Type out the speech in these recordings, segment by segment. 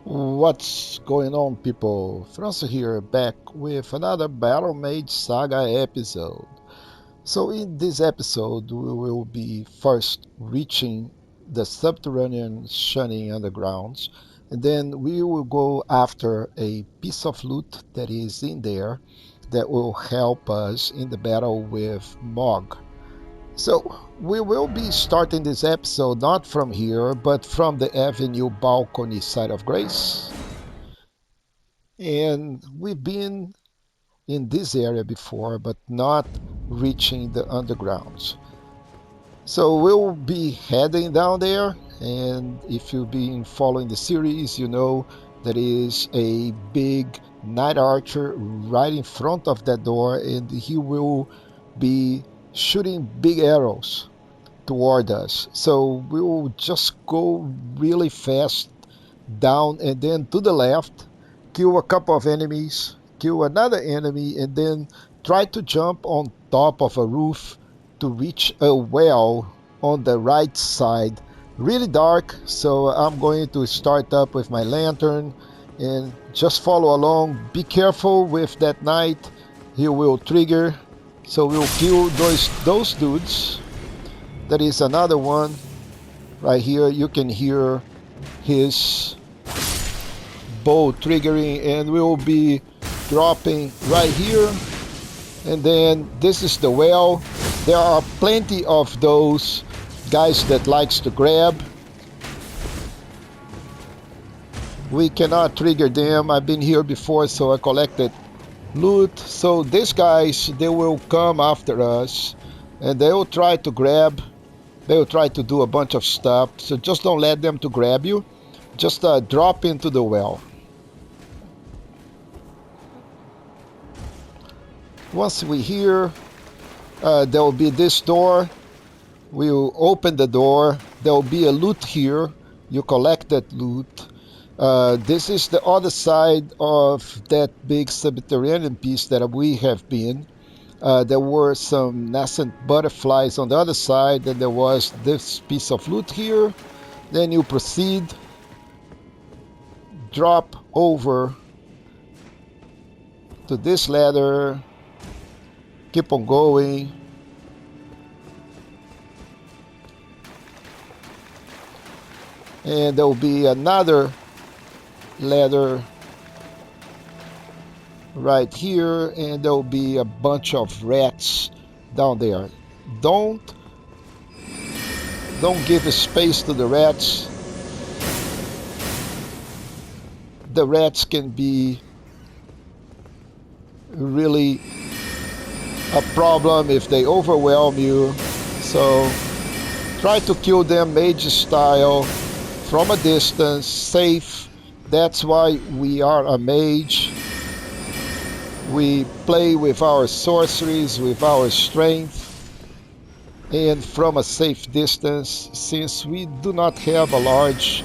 What's going on, people? Feroncio here, back with another Battle Mage Saga episode. So in this episode we will be first reaching the Subterranean Shunning-Grounds, and then we will go after a piece of loot that is in there that will help us in the battle with Mohg. So we will be starting this episode not from here, but from the Avenue balcony side of Grace. And we've been in this area before, but not reaching the undergrounds. So we'll be heading down there, and if you've been following the series, you know there is a big Night Archer right in front of that door, and he will be shooting big arrows toward us. So we will just go really fast down and then to the left, kill a couple of enemies, kill another enemy, and then try to jump on top of a roof to reach a well on the right side. Really dark, so I'm going to start up with my lantern and just follow along. Be careful with that knight, he will trigger, so we'll kill those dudes. There is another one right here. You can hear his bow triggering, and we will be dropping right here. And then this is the well. There are plenty of those guys that likes to grab. We cannot trigger them. I've been here before, so I collected loot. So these guys, they will come after us and they will try to grab. They will try to do a bunch of stuff, so just don't let them to grab you. Just drop into the well. Once we're here, there will be this door. We'll open the door. There will be a loot here. You collect that loot. This is the other side of that big subterranean piece that we have been. There were some nascent butterflies on the other side, and there was this piece of loot here. Then you proceed, drop over to this ladder, keep on going. And there will be another ladder right here, and there will be a bunch of rats down there. Don't give a space to the rats. The rats can be really a problem if they overwhelm you, so try to kill them mage style from a distance, safe. That's why we are a mage. We play with our sorceries, with our strength, and from a safe distance, since we do not have a large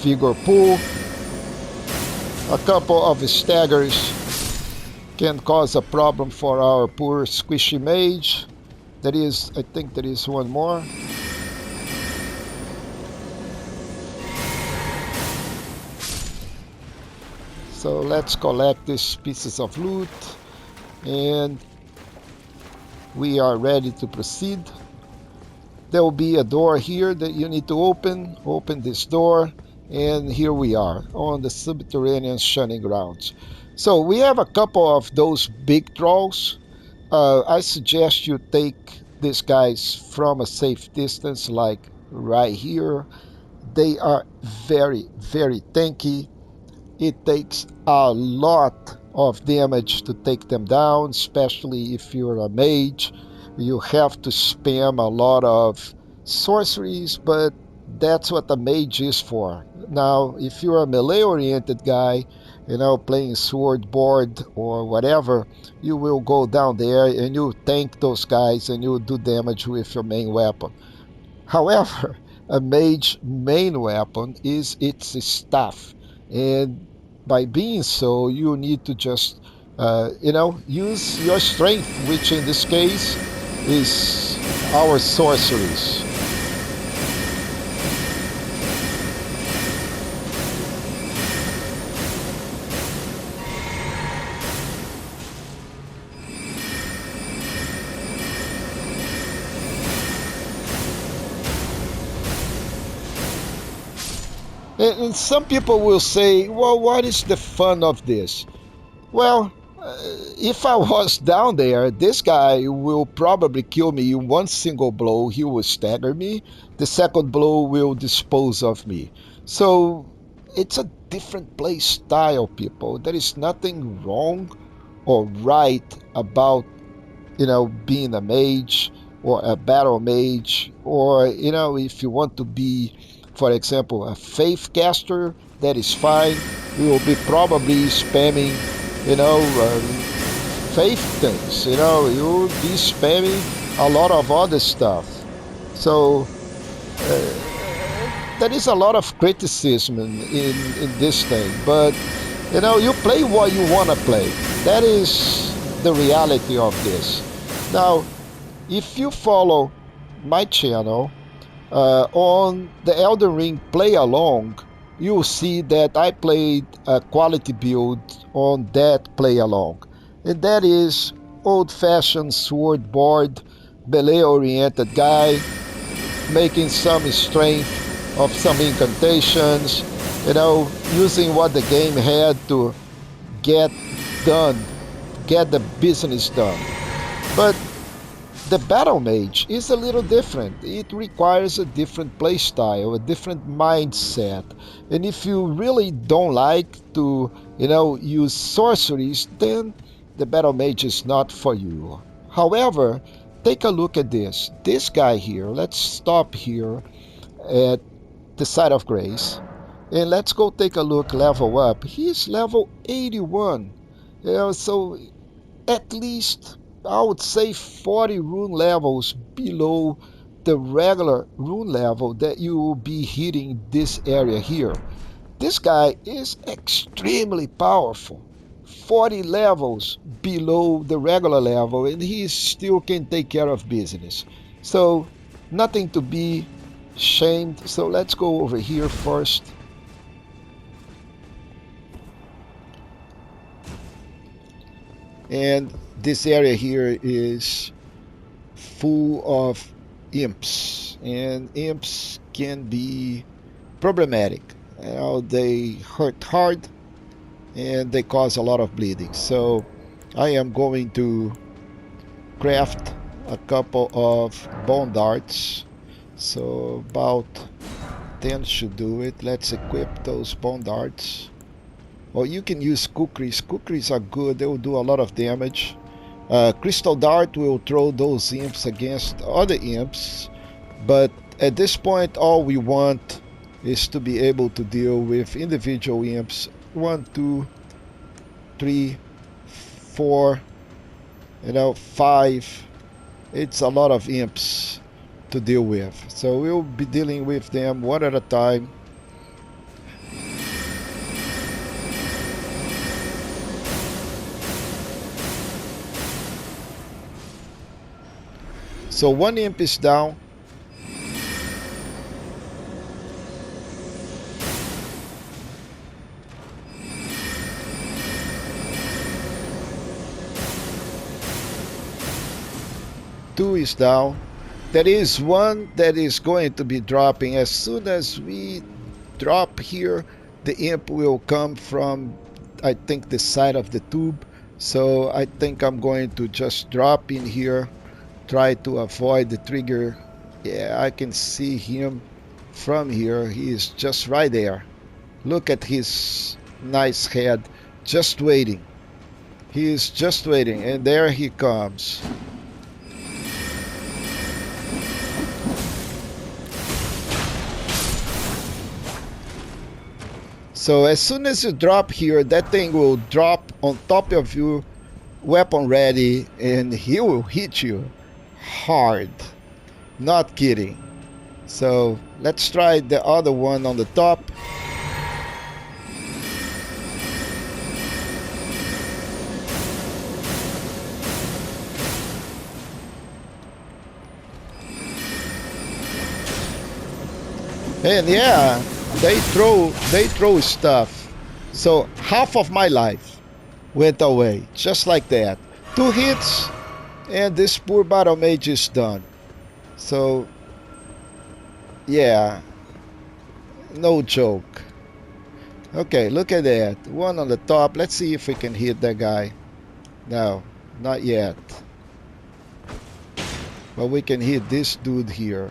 vigor pool. A couple of staggers can cause a problem for our poor squishy mage. I think there is one more. So let's collect these pieces of loot, and we are ready to proceed. There will be a door here that you need to open. Open this door, and here we are on the Subterranean Shunning-Grounds. So we have a couple of those big trolls. I suggest you take these guys from a safe distance, like right here. They are very, very tanky. It takes a lot of damage to take them down, especially if you're a mage. You have to spam a lot of sorceries, but that's what a mage is for. Now, if you're a melee-oriented guy, playing sword board or whatever, you will go down there and you tank those guys and you do damage with your main weapon. However, a mage main weapon is its staff, and by being so, you need to just use your strength, which in this case is our sorceries. And some people will say, well, what is the fun of this? Well, if I was down there, this guy will probably kill me in one single blow. He will stagger me. The second blow will dispose of me. So it's a different play style, people. There is nothing wrong or right about, being a mage or a battle mage, or, if you want to be, for example, a faith caster, that is fine. We will be probably spamming, faith things, you'll be spamming a lot of other stuff. So there is a lot of criticism in this thing, but you play what you want to play. That is the reality of this. Now, if you follow my channel on the Elden Ring play along, you'll see that I played a quality build on that play along, and that is old-fashioned sword board, melee oriented guy making some strength of some incantations, using what the game had to get done, get the business done. But the battle mage is a little different. It requires a different playstyle, a different mindset. And if you really don't like to, use sorceries, then the battle mage is not for you. However, take a look at this. This guy here, let's stop here at the site of grace. And let's go take a look, level up. He's level 81. So at least I would say 40 rune levels below the regular rune level that you will be hitting this area here. This guy is extremely powerful. 40 levels below the regular level, and he still can take care of business. So nothing to be shamed. So let's go over here first. And this area here is full of imps, and imps can be problematic. They hurt hard and they cause a lot of bleeding. So I am going to craft a couple of bone darts. So about 10 should do it. Let's equip those bone darts. Or you can use kukris. Kukris are good. They will do a lot of damage. Crystal Dart will throw those imps against other imps. But at this point, all we want is to be able to deal with individual imps. 1, 2, 3, 4, 5. It's a lot of imps to deal with. So we'll be dealing with them one at a time. So one imp is down. Two is down. There is one that is going to be dropping. As soon as we drop here, the imp will come from, I think, the side of the tube. So I think I'm going to just drop in here, try to avoid the trigger. Yeah, I can see him from here. He is just right there. Look at his nice head, just waiting. He is just waiting, and there he comes. So as soon as you drop here, that thing will drop on top of you, weapon ready, and he will hit you hard. Not kidding. So let's try the other one on the top. And yeah, they throw stuff. So half of my life went away just like that. 2 hits and this poor battle mage is done. So yeah, no joke. Okay, look at that. One on the top. Let's see if we can hit that guy. No, not yet. But we can hit this dude here.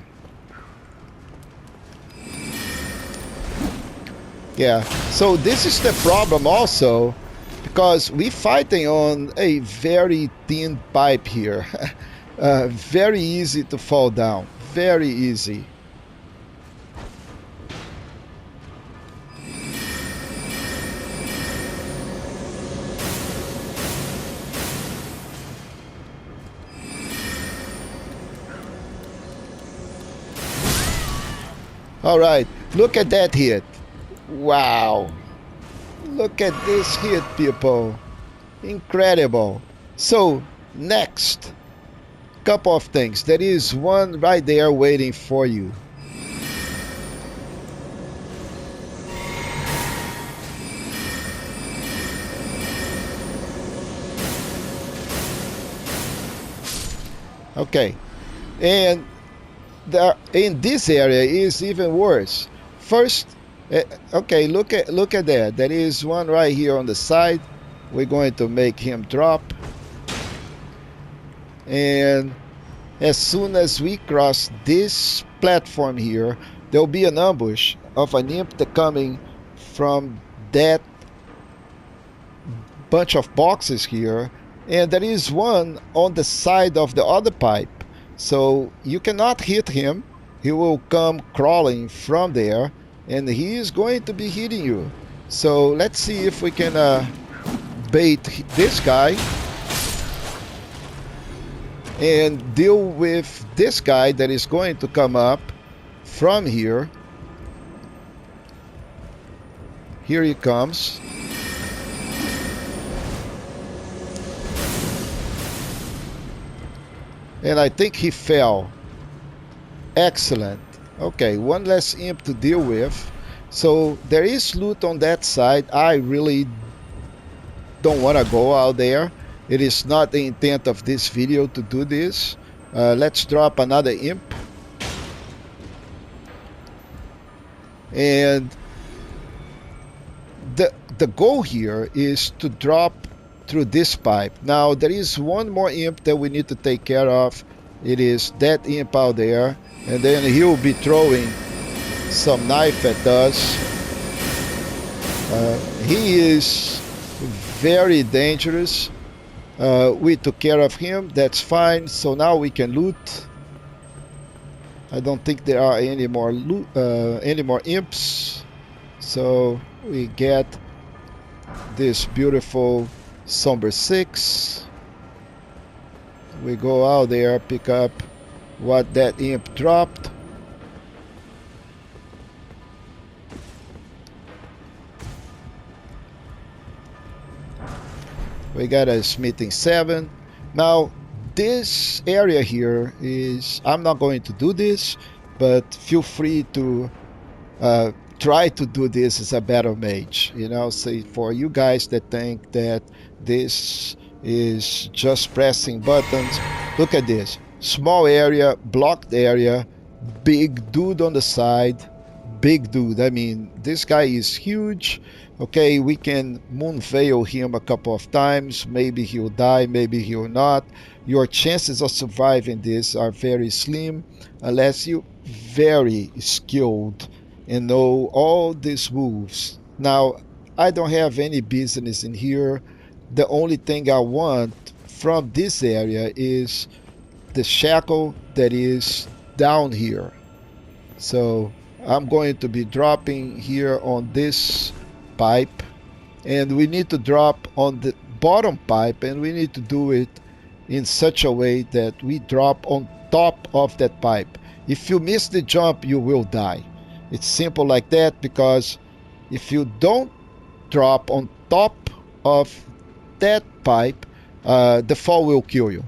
Yeah, so this is the problem also, because we're fighting on a very thin pipe here. Very easy to fall down. Very easy. All right, look at that hit. Wow. Look at this hit, people. Incredible. So, next, couple of things. There is one right there waiting for you. Okay, and in this area is even worse. First, okay, look at that. There is one right here on the side. We're going to make him drop, and as soon as we cross this platform here, there'll be an ambush of an imp coming from that bunch of boxes here, and there is one on the side of the other pipe. So you cannot hit him. He will come crawling from there, and he is going to be hitting you. So let's see if we can bait this guy and deal with this guy that is going to come up from here. Here he comes. And I think he fell. Excellent. Okay, one less imp to deal with. So there is loot on that side. I really don't want to go out there. It is not the intent of this video to do this. Let's drop another imp. And the goal here is to drop through this pipe. Now there is one more imp that we need to take care of. It is that imp out there, and then he'll be throwing some knife at us. He is very dangerous. We took care of him. That's fine. So now we can loot. I don't think there are any more imps. So we get this beautiful Somber 6. We go out there, pick up what that imp dropped. We got a smithing 7. Now this area here is, I'm not going to do this, but feel free to try to do this as a battle mage. You know, say for you guys that think that this is just pressing buttons, look at this. Small area, blocked area, big dude on the side. Big dude. I mean, this guy is huge. Okay, we can moonveil him a couple of times. Maybe he'll die, maybe he'll not. Your chances of surviving this are very slim unless you're very skilled and know all these moves. Now, I don't have any business in here. The only thing I want from this area is the shackle that is down here. So I'm going to be dropping here on this pipe, and we need to drop on the bottom pipe, and we need to do it in such a way that we drop on top of that pipe. If you miss the jump, you will die. It's simple like that, because if you don't drop on top of that pipe, the fall will kill you.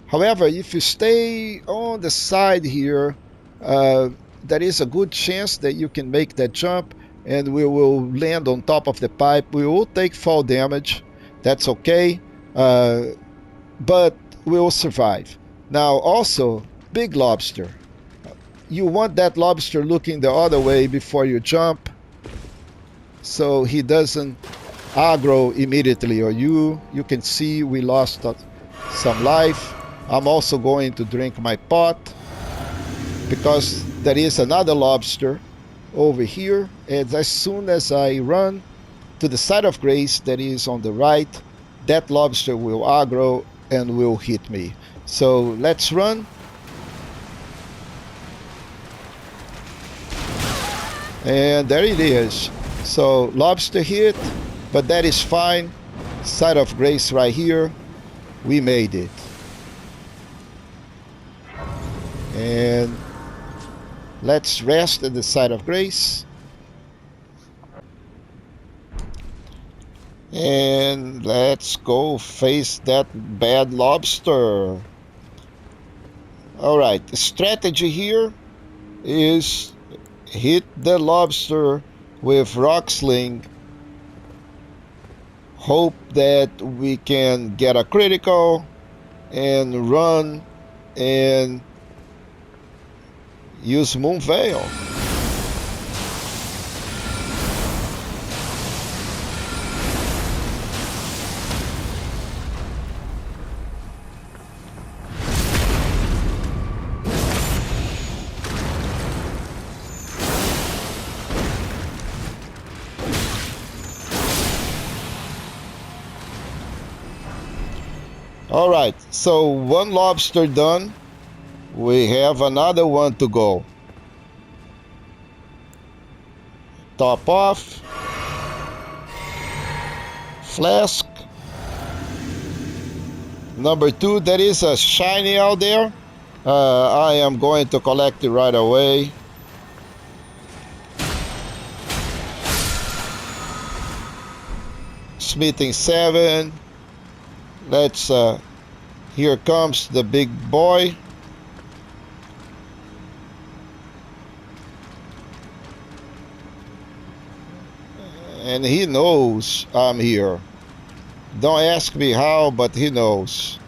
However, if you stay on the side here, there is a good chance that you can make that jump, and we will land on top of the pipe. We will take fall damage. That's okay, but we will survive. Now also, big lobster. You want that lobster looking the other way before you jump. so he doesn't aggro immediately. Or you can see we lost some life. I'm also going to drink my pot because there is another lobster over here, and as soon as I run to the side of grace that is on the right, that lobster will aggro and will hit me. So let's run. And there it is. So lobster hit, but that is fine. Side of grace right here. We made it. And let's rest at the side of grace. And let's go face that bad lobster. Alright, the strategy here is hit the lobster with rock sling. Hope that we can get a critical and run and use Moon Veil. Alright, so one lobster done. We have another one to go. Top off. Flask. Number 2, there is a shiny out there. I am going to collect it right away. Smithing 7. Let's, here comes the big boy. And he knows I'm here. Don't ask me how, but he knows.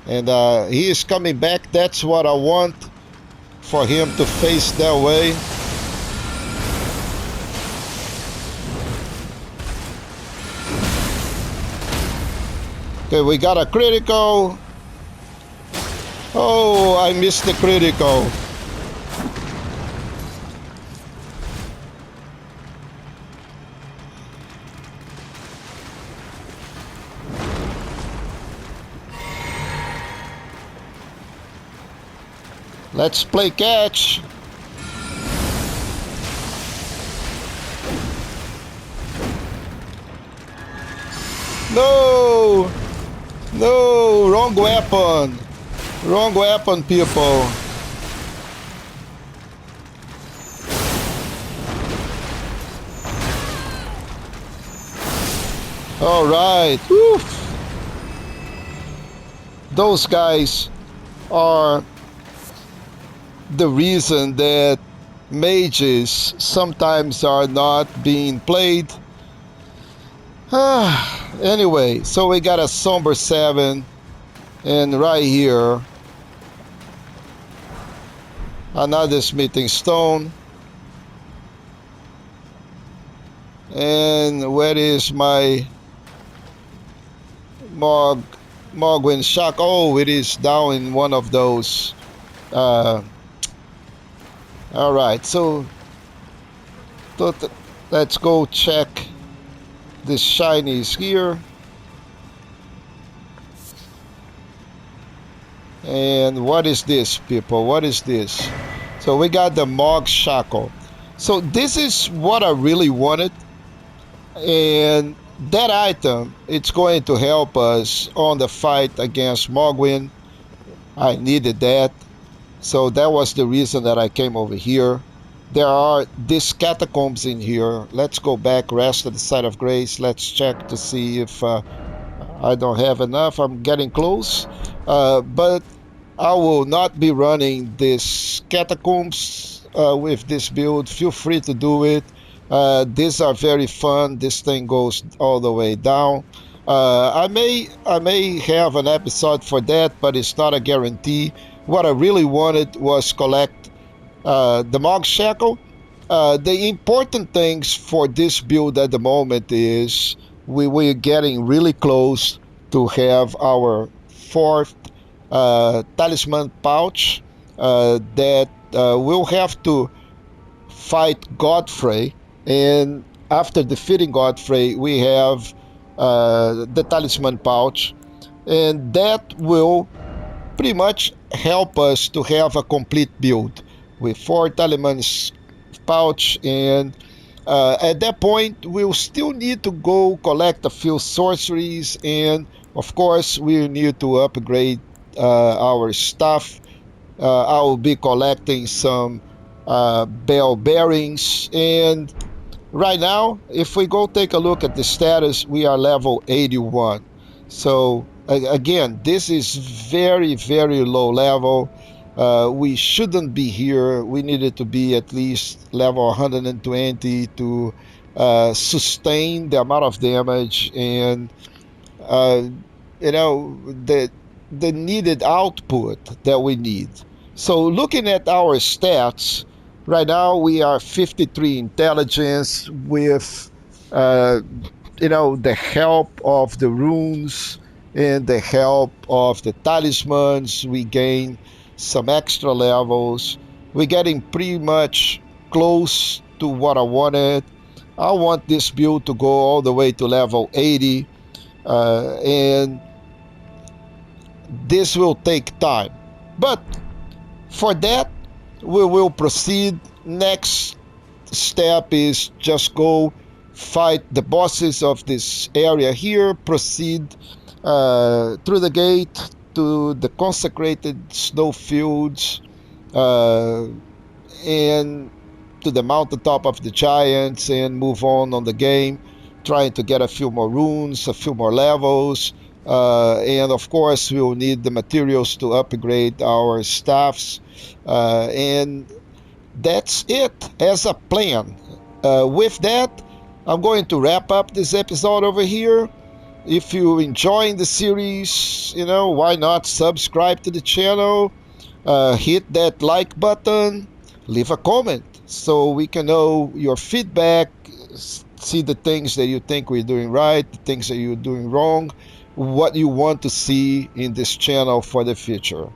And he is coming back. That's what I want, for him to face that way. Okay, we got a critical. Oh, I missed the critical. Let's play catch. No! No! Wrong weapon! Wrong weapon, people! Alright! Those guys are the reason that mages sometimes are not being played. Anyway, so we got a Somber 7, and right here another Smithing Stone. And where is my Mohgwyn Shackle? Oh, it is down in one of those. Alright, so let's go check this shinies here. And what is this, people? What is this? So we got the Mohg Shackle. So this is what I really wanted. And that item, it's going to help us on the fight against Mohgwyn. I needed that. So that was the reason that I came over here. There are these catacombs in here. Let's go back, rest at the side of grace. Let's check to see if I don't have enough. I'm getting close. But I will not be running this catacombs with this build. Feel free to do it. These are very fun. This thing goes all the way down. I may have an episode for that, but it's not a guarantee. What I really wanted was collect the Mohg Shackle, The important things for this build at the moment is we're getting really close to have our fourth talisman pouch that we'll have to fight Godfrey, and after defeating Godfrey, we have the talisman pouch, and that will pretty much help us to have a complete build with four talismans pouch. And at that point we'll still need to go collect a few sorceries, and of course we need to upgrade our stuff. I'll be collecting some bell bearings, and right now if we go take a look at the status, we are level 81. So again, this is very, very low level. We shouldn't be here. We needed to be at least level 120 to sustain the amount of damage and uh, the needed output that we need. So looking at our stats, right now we are 53 intelligence with uh, the help of the runes and the help of the talismans. We gain some extra levels. We're getting pretty much close to what I wanted. I want this build to go all the way to level 80, and this will take time. But for that, we will proceed. Next step is just go fight the bosses of this area here, proceed through the gate to the consecrated snowfields, uh, and to the mountaintop of the giants, and move on the game, trying to get a few more runes, a few more levels. And of course, we will need the materials to upgrade our staffs. And that's it as a plan. With that, I'm going to wrap up this episode over here. If you're enjoying the series, why not subscribe to the channel, hit that like button, leave a comment so we can know your feedback, see the things that you think we're doing right, the things that you're doing wrong, what you want to see in this channel for the future.